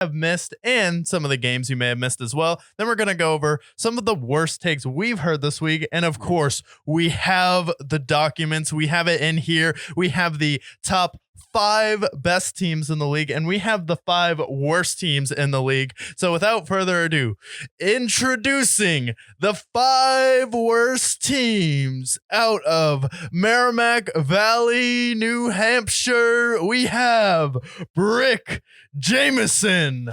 have missed and some of the games you may have missed as well. Then we're going to go over some of the worst takes we've heard this week. And of course, we have the documents. We have it in here. We have the top 5 best teams in the league, and we have the 5 worst teams in the league. So without further ado, introducing the 5 worst teams out of Merrimack Valley, New Hampshire. We have Brick Jameson.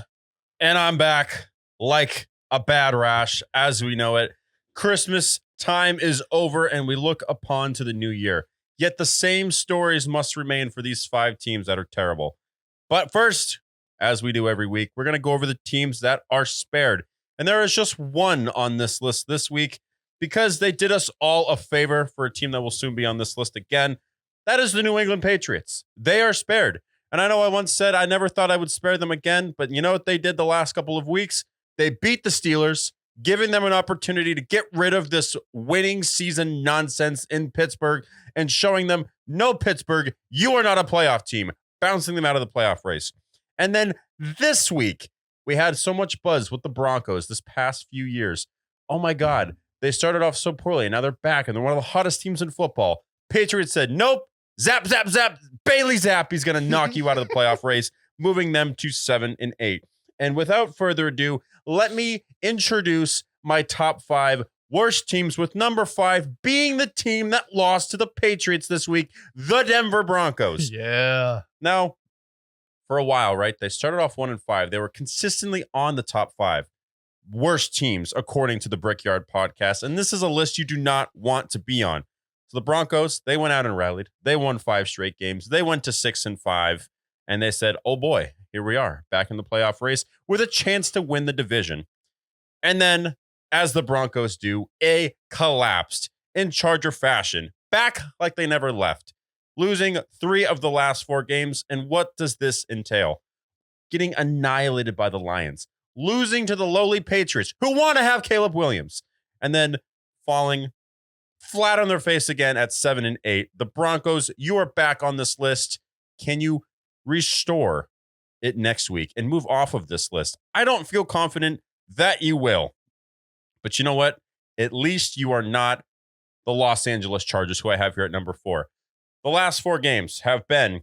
And I'm back like a bad rash as we know it. Christmas time is over and we look upon to the new year. Yet the same stories must remain for these 5 teams that are terrible. But first, as we do every week, we're going to go over the teams that are spared. And there is just one on this list this week because they did us all a favor for a team that will soon be on this list again. That is the New England Patriots. They are spared. And I know I once said I never thought I would spare them again, but you know what they did the last couple of weeks? They beat the Steelers, giving them an opportunity to get rid of this winning season nonsense in Pittsburgh and showing them, no, Pittsburgh, you are not a playoff team, bouncing them out of the playoff race. And then this week, we had so much buzz with the Broncos this past few years. Oh my God, they started off so poorly, and now they're back, and they're one of the hottest teams in football. Patriots said, nope, zap, zap, zap, Bailey Zapp, he's going to knock you out of the playoff race, moving them to 7-8. And without further ado, let me introduce my top 5 worst teams, with number 5 being the team that lost to the Patriots this week, the Denver Broncos. Yeah. Now, for a while, right, they started off 1-5. They were consistently on the top 5 worst teams, according to the Brickyard podcast. And this is a list you do not want to be on. So the Broncos, they went out and rallied. They won 5 straight games. They went to 6-5. And they said, oh boy, here we are back in the playoff race with a chance to win the division. And then, as the Broncos do, collapsed in Charger fashion, back like they never left, losing 3 of the last 4 games. And what does this entail? Getting annihilated by the Lions, losing to the lowly Patriots, who want to have Caleb Williams, and then falling flat on their face again at 7-8. The Broncos, you are back on this list. Can you restore it next week and move off of this list? I don't feel confident that you will. But you know what? At least you are not the Los Angeles Chargers, who I have here at number 4. The last 4 games have been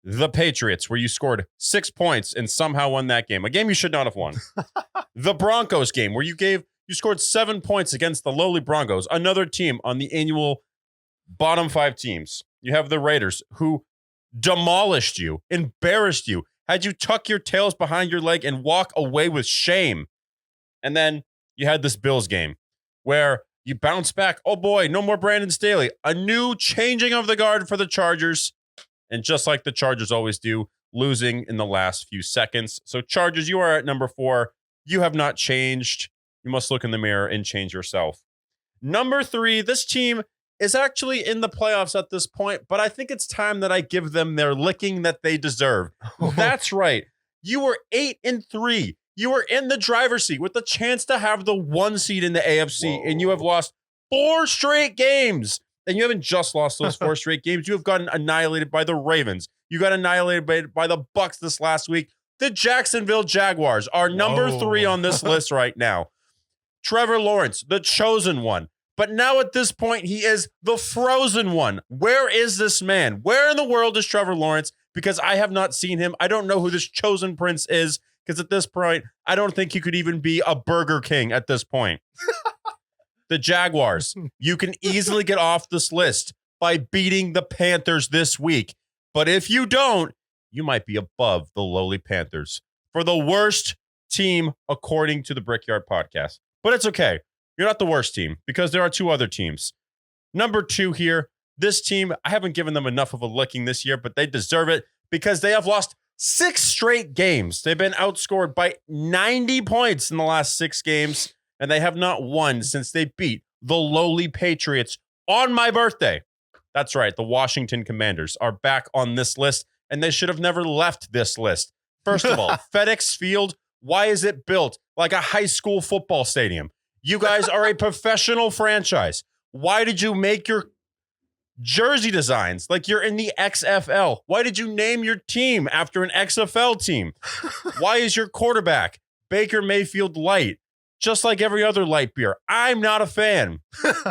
the Patriots, where you scored 6 points and somehow won that game, a game you should not have won. The Broncos game, where you scored 7 points against the lowly Broncos, another team on the annual bottom 5 teams. You have the Raiders, who demolished you, embarrassed you, had you tuck your tails behind your leg and walk away with shame. And then you had this Bills game where you bounce back. Oh boy, no more Brandon Staley. A new changing of the guard for the Chargers. And just like the Chargers always do, losing in the last few seconds. So Chargers, you are at number 4. You have not changed. You must look in the mirror and change yourself. Number 3, this team is actually in the playoffs at this point, but I think it's time that I give them their licking that they deserve. That's right. You were 8-3. You were in the driver's seat with the chance to have the 1 seed in the AFC, and you have lost 4 straight games. And you haven't just lost those 4 straight games. You have gotten annihilated by the Ravens. You got annihilated by the Bucs this last week. The Jacksonville Jaguars are number 3 on this list right now. Trevor Lawrence, the chosen one. But now at this point, he is the frozen one. Where is this man? Where in the world is Trevor Lawrence? Because I have not seen him. I don't know who this chosen prince is. Because at this point, I don't think he could even be a Burger King at this point. The Jaguars, you can easily get off this list by beating the Panthers this week. But if you don't, you might be above the lowly Panthers for the worst team, according to the Brickyard podcast. But it's okay. You're not the worst team because there are 2 other teams. Number 2 here, this team, I haven't given them enough of a licking this year, but they deserve it because they have lost 6 straight games. They've been outscored by 90 points in the last 6 games, and they have not won since they beat the lowly Patriots on my birthday. That's right. The Washington Commanders are back on this list, and they should have never left this list. First of all, FedEx Field, why is it built like a high school football stadium? You guys are a professional franchise. Why did you make your Jersey designs, like you're in the XFL. Why did you name your team after an XFL team? Why is your quarterback Baker Mayfield Light? Just like every other light beer. I'm not a fan.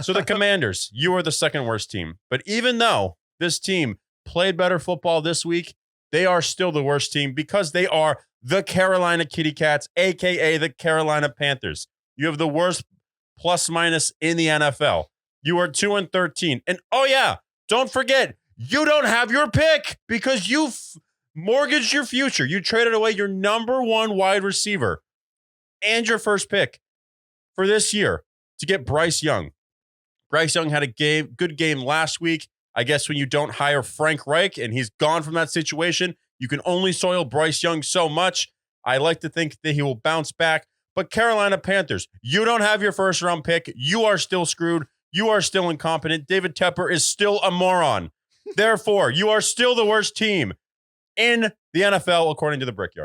So the Commanders, you are the second worst team. But even though this team played better football this week, they are still the worst team because they are the Carolina Kitty Cats, a.k.a. the Carolina Panthers. You have the worst plus minus in the NFL. You are 2-13. And oh yeah, don't forget, you don't have your pick because you mortgaged your future. You traded away your number one wide receiver and your first pick for this year to get Bryce Young. Bryce Young had a good game last week. I guess when you don't hire Frank Reich and he's gone from that situation, you can only soil Bryce Young so much. I like to think that he will bounce back. But Carolina Panthers, you don't have your first round pick. You are still screwed. You are still incompetent. David Tepper is still a moron. Therefore, you are still the worst team in the NFL, according to the Brickyard.